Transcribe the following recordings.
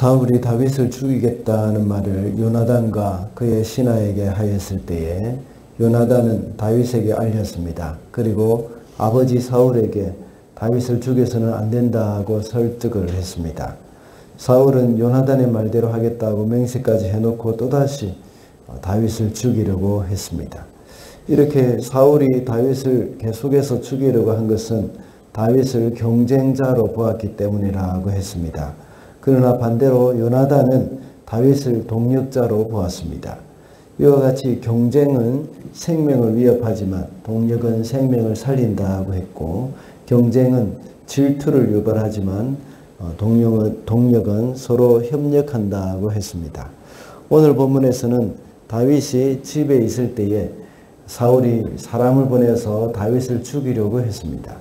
사울이 다윗을 죽이겠다는 말을 요나단과 그의 신하에게 하였을 때에 요나단은 다윗에게 알렸습니다. 그리고 아버지 사울에게 다윗을 죽여서는 안 된다고 설득을 했습니다. 사울은 요나단의 말대로 하겠다고 맹세까지 해놓고 또다시 다윗을 죽이려고 했습니다. 이렇게 사울이 다윗을 계속해서 죽이려고 한 것은 다윗을 경쟁자로 보았기 때문이라고 했습니다. 그러나 반대로 요나단은 다윗을 동력자로 보았습니다. 이와 같이 경쟁은 생명을 위협하지만 동력은 생명을 살린다고 했고, 경쟁은 질투를 유발하지만 동력은 서로 협력한다고 했습니다. 오늘 본문에서는 다윗이 집에 있을 때에 사울이 사람을 보내서 다윗을 죽이려고 했습니다.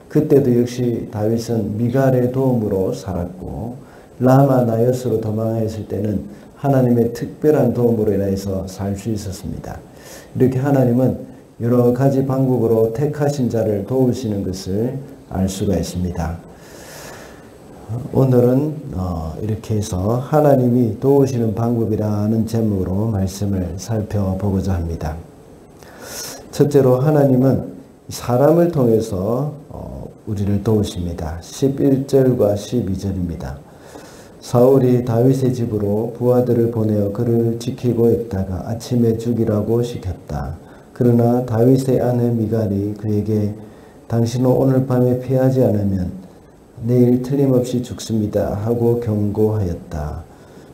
그때도 역시 다윗은 미갈의 도움으로 살았고, 라마 나요스로 도망했을 때는 하나님의 특별한 도움으로 인해서 살 수 있었습니다. 이렇게 하나님은 여러 가지 방법으로 택하신 자를 도우시는 것을 알 수가 있습니다. 오늘은 이렇게 해서 하나님이 도우시는 방법이라는 제목으로 말씀을 살펴보고자 합니다. 첫째로 하나님은 사람을 통해서 우리를 도우십니다. 11절과 12절입니다. 사울이 다윗의 집으로 부하들을 보내어 그를 지키고 있다가 아침에 죽이라고 시켰다. 그러나 다윗의 아내 미갈이 그에게 당신은 오늘 밤에 피하지 않으면 내일 틀림없이 죽습니다 하고 경고하였다.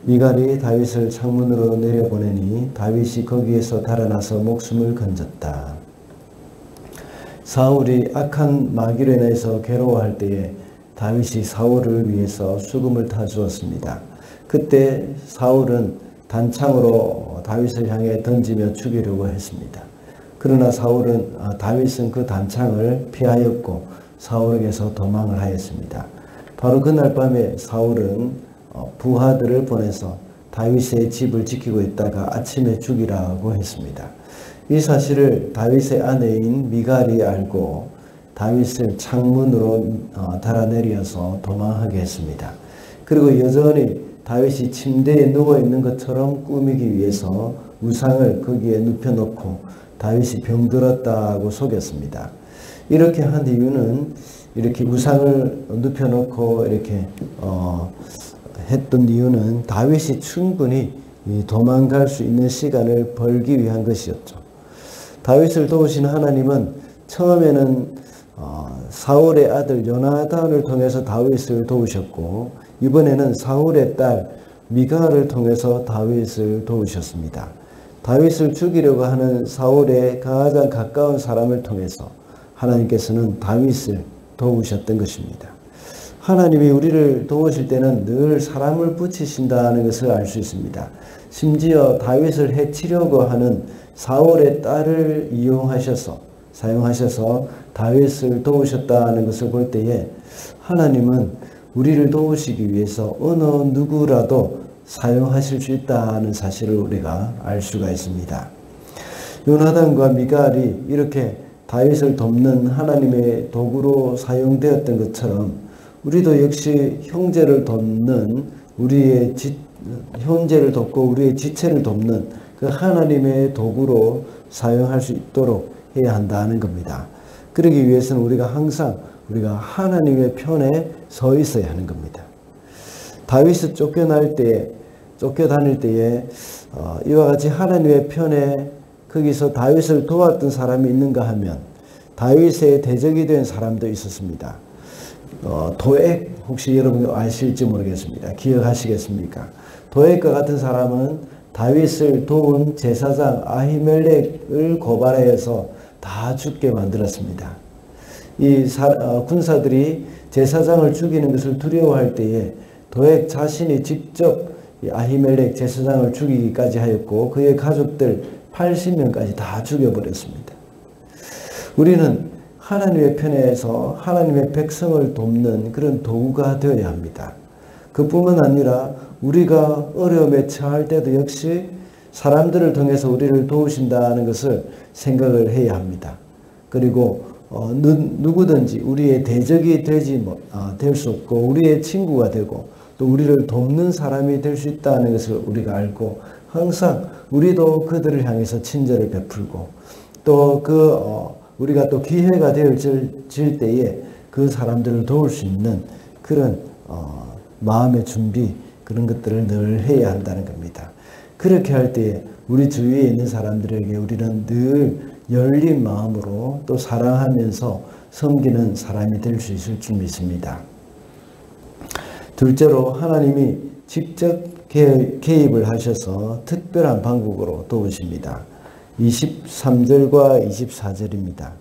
미갈이 다윗을 창문으로 내려보내니 다윗이 거기에서 달아나서 목숨을 건졌다. 사울이 악한 마귀로 인해서 괴로워할 때에 다윗이 사울을 위해서 수금을 타주었습니다. 그때 사울은 단창으로 다윗을 향해 던지며 죽이려고 했습니다. 그러나 다윗은 그 단창을 피하였고 사울에게서 도망을 하였습니다. 바로 그날 밤에 사울은 부하들을 보내서 다윗의 집을 지키고 있다가 아침에 죽이라고 했습니다. 이 사실을 다윗의 아내인 미갈이 알고 다윗을 창문으로 달아내려서 도망하게 했습니다. 그리고 여전히 다윗이 침대에 누워있는 것처럼 꾸미기 위해서 우상을 거기에 눕혀놓고 다윗이 병들었다고 속였습니다. 이렇게 한 이유는, 이렇게 우상을 눕혀놓고 이렇게 했던 이유는 다윗이 충분히 도망갈 수 있는 시간을 벌기 위한 것이었죠. 다윗을 도우시는 하나님은 처음에는 사울의 아들 요나단을 통해서 다윗을 도우셨고, 이번에는 사울의 딸 미갈을 통해서 다윗을 도우셨습니다. 다윗을 죽이려고 하는 사울의 가장 가까운 사람을 통해서 하나님께서는 다윗을 도우셨던 것입니다. 하나님이 우리를 도우실 때는 늘 사람을 붙이신다는 것을 알 수 있습니다. 심지어 다윗을 해치려고 하는 사울의 딸을 사용하셔서 다윗을 도우셨다는 것을 볼 때에 하나님은 우리를 도우시기 위해서 어느 누구라도 사용하실 수 있다는 사실을 우리가 알 수가 있습니다. 요나단과 미갈이 이렇게 다윗을 돕는 하나님의 도구로 사용되었던 것처럼 우리도 역시 형제를 돕고 우리의 지체를 돕는 그 하나님의 도구로 사용할 수 있도록 해야 한다는 겁니다. 그러기 위해서는 우리가 하나님의 편에 서 있어야 하는 겁니다. 다윗이 쫓겨다닐 때에 이와 같이 하나님의 편에 거기서 다윗을 도왔던 사람이 있는가 하면 다윗의 대적이 된 사람도 있었습니다. 도액, 혹시 여러분 아실지 모르겠습니다. 기억하시겠습니까? 도액과 같은 사람은 다윗을 도운 제사장 아히멜렉을 고발해서 다 죽게 만들었습니다. 이 군사들이 제사장을 죽이는 것을 두려워할 때에 도액 자신이 직접 아히멜렉 제사장을 죽이기까지 하였고 그의 가족들 80명까지 다 죽여버렸습니다. 우리는 하나님의 편에서 하나님의 백성을 돕는 그런 도구가 되어야 합니다. 그뿐만 아니라 우리가 어려움에 처할 때도 역시 사람들을 통해서 우리를 도우신다는 것을 생각을 해야 합니다. 그리고 누구든지 우리의 대적이 될 수 없고 우리의 친구가 되고 또 우리를 돕는 사람이 될 수 있다는 것을 우리가 알고 항상 우리도 그들을 향해서 친절을 베풀고 또 우리가 또 기회가 되어질 때에 그 사람들을 도울 수 있는 그런 마음의 준비 그런 것들을 늘 해야 한다는 겁니다. 그렇게 할 때에 우리 주위에 있는 사람들에게 우리는 늘 열린 마음으로 또 사랑하면서 섬기는 사람이 될 수 있을 줄 믿습니다. 둘째로 하나님이 직접 개입을 하셔서 특별한 방법으로 도우십니다. 23절과 24절입니다.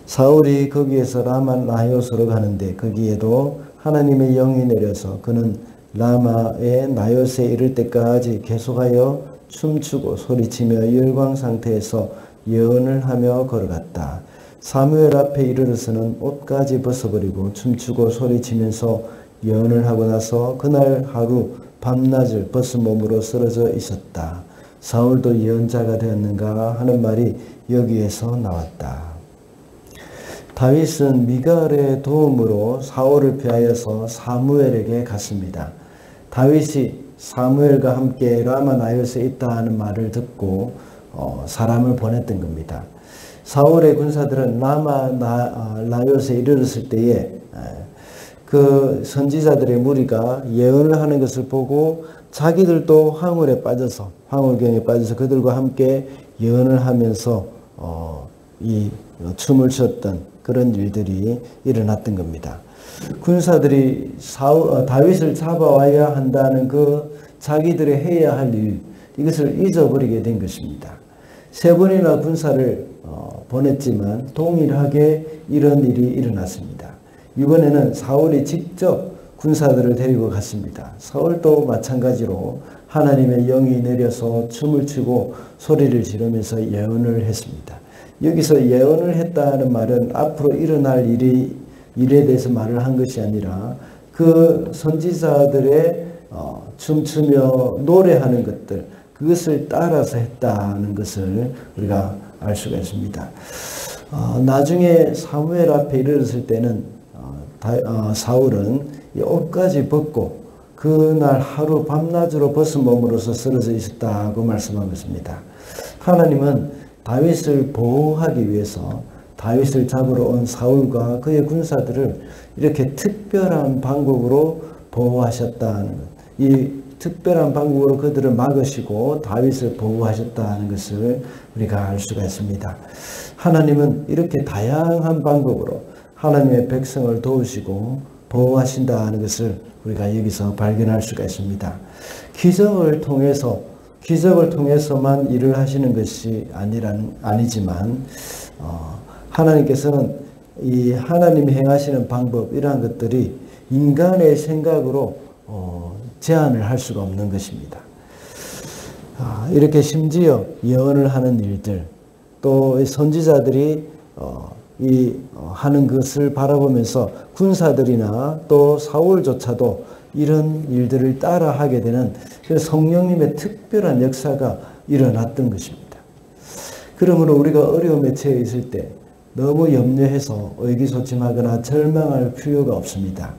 사울이 거기에서 라마 나요스로 가는데 거기에도 하나님의 영이 내려서 그는 라마의 나요스에 이를 때까지 계속하여 춤추고 소리치며 열광 상태에서 예언을 하며 걸어갔다. 사무엘 앞에 이르러서는 옷까지 벗어버리고 춤추고 소리치면서 예언을 하고 나서 그날 하루 밤낮을 벗은 몸으로 쓰러져 있었다. 사울도 예언자가 되었는가 하는 말이 여기에서 나왔다. 다윗은 미갈의 도움으로 사울을 피하여서 사무엘에게 갔습니다. 다윗이 사무엘과 함께 라마 나요스에 있다 하는 말을 듣고 사람을 보냈던 겁니다. 사울의 군사들은 라마 나요스에 이르렀을 때에 그 선지자들의 무리가 예언을 하는 것을 보고 자기들도 황홀에 빠져서 황홀경에 빠져서 그들과 함께 예언을 하면서 이 춤을 췄던 그런 일들이 일어났던 겁니다. 군사들이 다윗을 잡아와야 한다는 그 자기들의 해야 할 일, 이것을 잊어버리게 된 것입니다. 세 번이나 군사를 보냈지만 동일하게 이런 일이 일어났습니다. 이번에는 사울이 직접 군사들을 데리고 갔습니다. 사울도 마찬가지로 하나님의 영이 내려서 춤을 추고 소리를 지르면서 예언을 했습니다. 여기서 예언을 했다는 말은 앞으로 일어날 일에 대해서 말을 한 것이 아니라 그 선지자들의 춤추며 노래하는 것들, 그것을 따라서 했다는 것을 우리가 알 수가 있습니다. 나중에 사무엘 앞에 이르렀을 때는 사울은 옷까지 벗고 그날 하루 밤낮으로 벗은 몸으로서 쓰러져 있었다고 말씀하고 있습니다. 하나님은 다윗을 보호하기 위해서 다윗을 잡으러 온 사울과 그의 군사들을 이렇게 특별한 방법으로 보호하셨다는 것, 이 특별한 방법으로 그들을 막으시고 다윗을 보호하셨다는 것을 우리가 알 수가 있습니다. 하나님은 이렇게 다양한 방법으로 하나님의 백성을 도우시고 보호하신다는 것을 우리가 여기서 발견할 수가 있습니다. 기적을 통해서만 일을 하시는 것이 아니지만 하나님께서는 이 하나님이 행하시는 방법, 이러한 것들이 인간의 생각으로 제한을 할 수가 없는 것입니다. 이렇게 심지어 예언을 하는 일들, 또 선지자들이 하는 것을 바라보면서 군사들이나 또 사울조차도 이런 일들을 따라하게 되는 성령님의 특별한 역사가 일어났던 것입니다. 그러므로 우리가 어려움에 처해 있을 때 너무 염려해서 의기소침하거나 절망할 필요가 없습니다.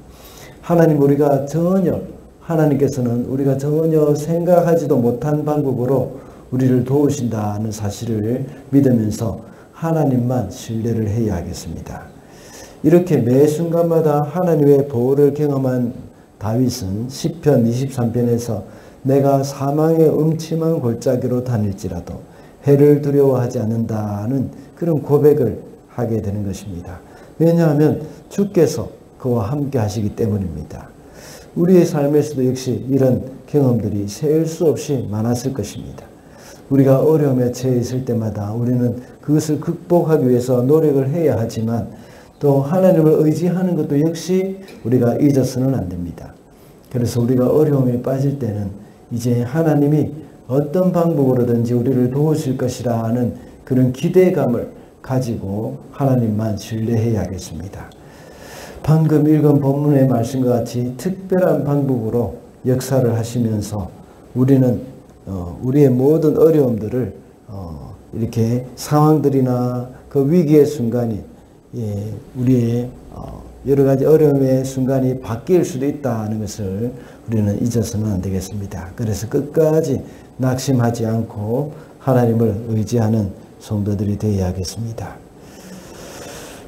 하나님께서는 우리가 전혀 생각하지도 못한 방법으로 우리를 도우신다는 사실을 믿으면서 하나님만 신뢰를 해야 하겠습니다. 이렇게 매 순간마다 하나님의 보호를 경험한 다윗은 시편 23편에서 내가 사망의 음침한 골짜기로 다닐지라도 해를 두려워하지 않는다는 그런 고백을 하게 되는 것입니다. 왜냐하면 주께서 그와 함께 하시기 때문입니다. 우리의 삶에서도 역시 이런 경험들이 셀 수 없이 많았을 것입니다. 우리가 어려움에 처해 있을 때마다 우리는 그것을 극복하기 위해서 노력을 해야 하지만 또 하나님을 의지하는 것도 역시 우리가 잊어서는 안 됩니다. 그래서 우리가 어려움에 빠질 때는 이제 하나님이 어떤 방법으로든지 우리를 도우실 것이라는 그런 기대감을 가지고 하나님만 신뢰해야겠습니다. 방금 읽은 본문의 말씀과 같이 특별한 방법으로 역사를 하시면서 우리는 우리의 모든 어려움들을 이렇게 상황들이나 그 위기의 순간이 우리의 여러 가지 어려움의 순간이 바뀔 수도 있다는 것을 우리는 잊어서는 안 되겠습니다. 그래서 끝까지 낙심하지 않고 하나님을 의지하는 성도들이 되어야겠습니다.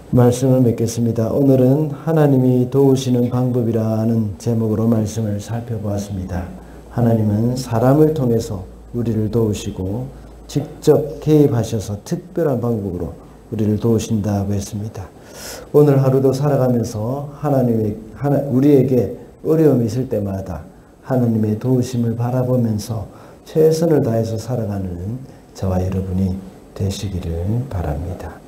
말씀을 맺겠습니다. 오늘은 하나님이 도우시는 방법이라는 제목으로 말씀을 살펴보았습니다. 하나님은 사람을 통해서 우리를 도우시고 직접 개입하셔서 특별한 방법으로 우리를 도우신다고 했습니다. 오늘 하루도 살아가면서 우리에게 어려움이 있을 때마다 하나님의 도우심을 바라보면서 최선을 다해서 살아가는 저와 여러분이 되시기를 바랍니다.